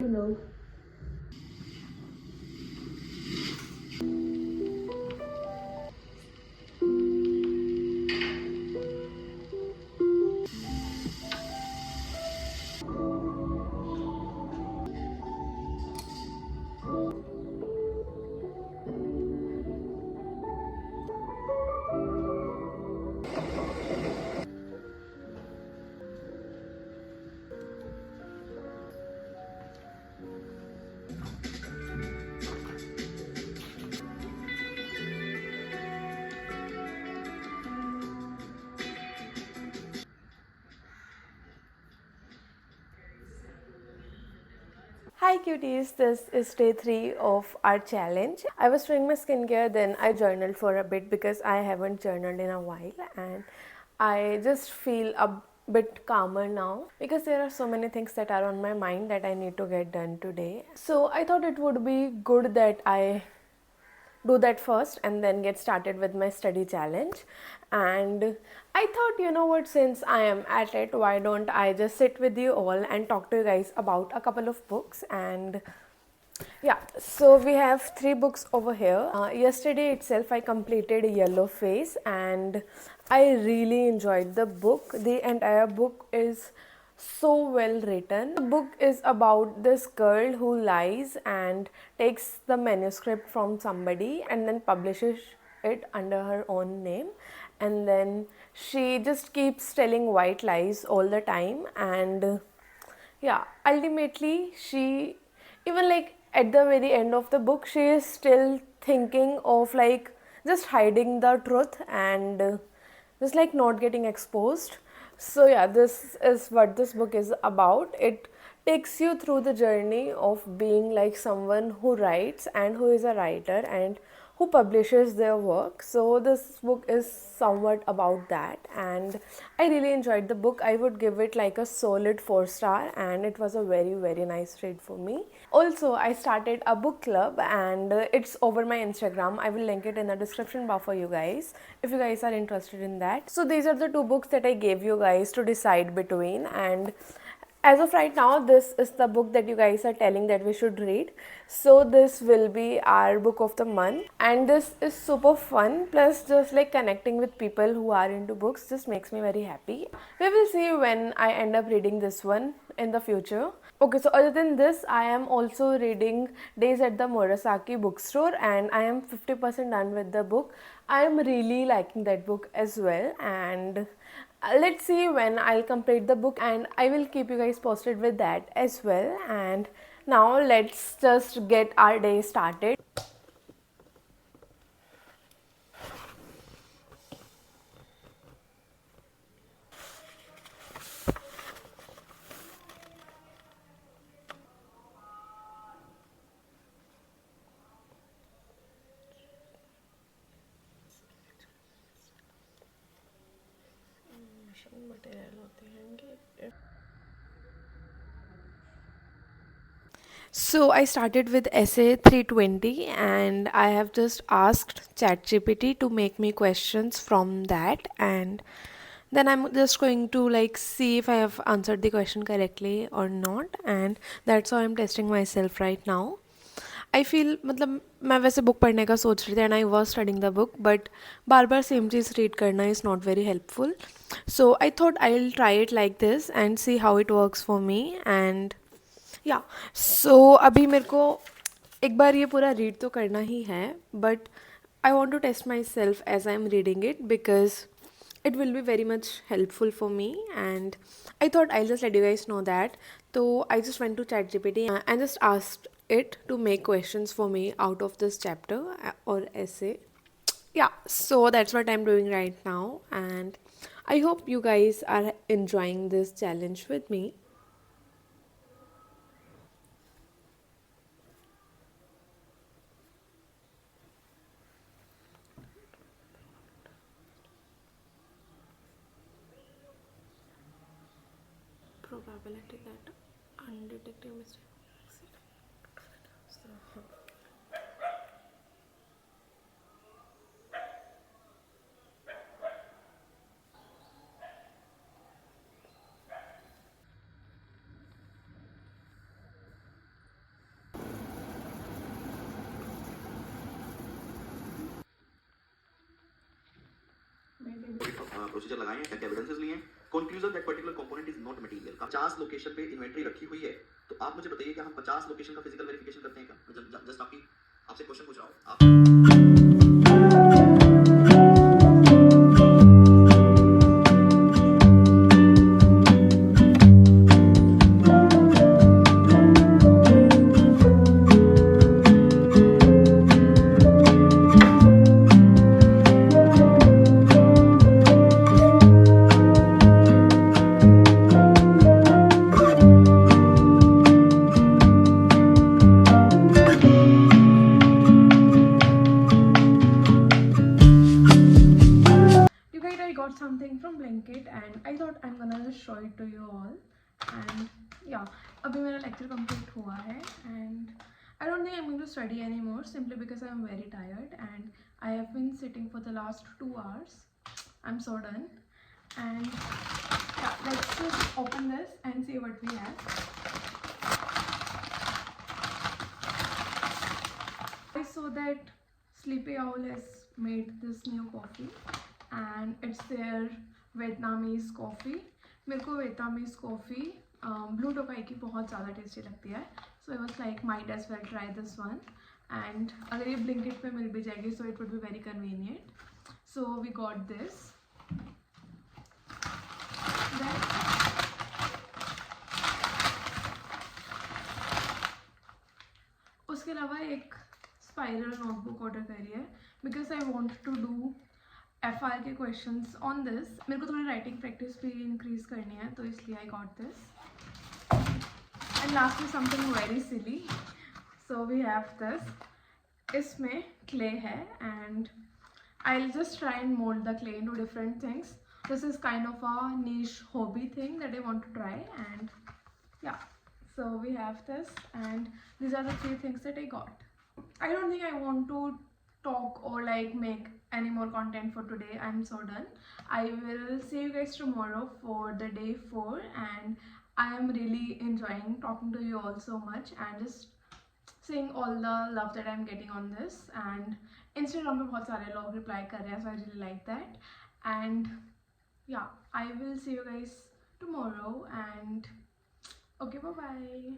to know. Hi cuties, this is day 3 of our challenge. I was doing my skincare, then I journaled for a bit because I haven't journaled in a while, and I just feel a bit calmer now because there are so many things that are on my mind that I need to get done today. So I thought it would be good that I do that first and then get started with my study challenge. And I thought, you know what, since I am at it, why don't I just sit with you all and talk to you guys about a couple of books. And yeah, so we have 3 books over here. Yesterday itself I completed Yellow Face and I really enjoyed the book. The entire book is so well written. The book is about this girl who lies and takes the manuscript from somebody and then publishes it under her own name, and then she just keeps telling white lies all the time. And yeah, ultimately she, even like at the very end of the book, she is still thinking of like just hiding the truth and just like not getting exposed. So yeah, this is what this book is about. It takes you through the journey of being like someone who writes and who is a writer and who publishes their work. So this book is somewhat about that, and I really enjoyed the book. I would give it like a solid 4 star, and it was a very nice read for me. Also, I started a book club, and it's over my Instagram. I will link it in the description bar for you guys if you guys are interested in that. So these are the 2 books that I gave you guys to decide between, and as of right now, this is the book that you guys are telling that we should read. So this will be our book of the month, and this is super fun. Plus, just like connecting with people who are into books just makes me very happy. We will see when I end up reading this one in the future. Okay, so other than this, I am also reading Days at the Murasaki bookstore, and I am 50% done with the book. I am really liking that book as well, and let's see when I'll complete the book, and I will keep you guys posted with that as well. And now let's just get our day started. So I started with essay 320, and I have just asked ChatGPT to make me questions from that, and then I'm just going to like see if I have answered the question correctly or not, and that's how I'm testing myself right now. I feel मतलब मैं वैसे book पढ़ने का सोच रही थी and I was studying the book, but बार बार सेम चीज़ रीड करना is not very helpful. So I thought I will try it like this and see how it works for me. And yeah so अभी मेरे को एक बार ये पूरा रीड तो करना ही है, but I want to test myself as I am reading it because it will be very much helpful for me, and I thought I'll just let you guys know that. So I just went to ChatGPT and just asked it to make questions for me out of this chapter or essay. Yeah, so that's what I'm doing right now, and I hope you guys are enjoying this challenge with me. Probability that undetected mistake. Procedure लगाए हैं, क्या evidences लिए हैं, conclusion that particular component is not material. 50 location पे inventory रखी हुई है, तो आप मुझे बताइए कि हम 50 लोकेशन का फिजिकल वेरिफिकेशन करते हैं क्या? जस्ट आपसे क्वेश्चन पूछ रहा हूं आप। You guys, I got something from Blinkit and I thought I'm gonna just show it to you all. And yeah, अभी मेरा lecture complete हुआ है and I don't think I'm going to study anymore simply because I'm very tired and I have been sitting for the last 2 hours. I'm so done. And yeah, let's just open this and see what we have. I saw that Sleepy Owl has made this new coffee and it's their Vietnamese coffee. मेरे को Vietnamese coffee blue Tokai की बहुत ज़्यादा tasty लगती है, so I was like might as well try this one. And अगर ये Blinkit पे मिल भी जाएगी so it would be very convenient. So we got this. Then उसके अलावा एक स्पाइरल नोटबुक ऑर्डर करी है because I want to do FR के क्वेश्चंस ऑन दिस. मेरे को थोड़ी राइटिंग प्रैक्टिस भी इंक्रीज करनी है, तो इसलिए I got this. And lastly something very silly, so we have this. इसमें क्ले है and I will just try and mould the clay into different things. This is kind of a niche hobby thing that I want to try. And yeah, so we have this and these are the 3 things that I got. I don't think I want to talk or like make any more content for today. I'm so done. I will see you guys tomorrow for the day 4 and I am really enjoying talking to you all so much and just seeing all the love that I'm getting on this. And Instagram पे बहुत सारे लोग reply कर रहे हैं, so I really like that. And yeah, I will see you guys tomorrow and okay, bye bye.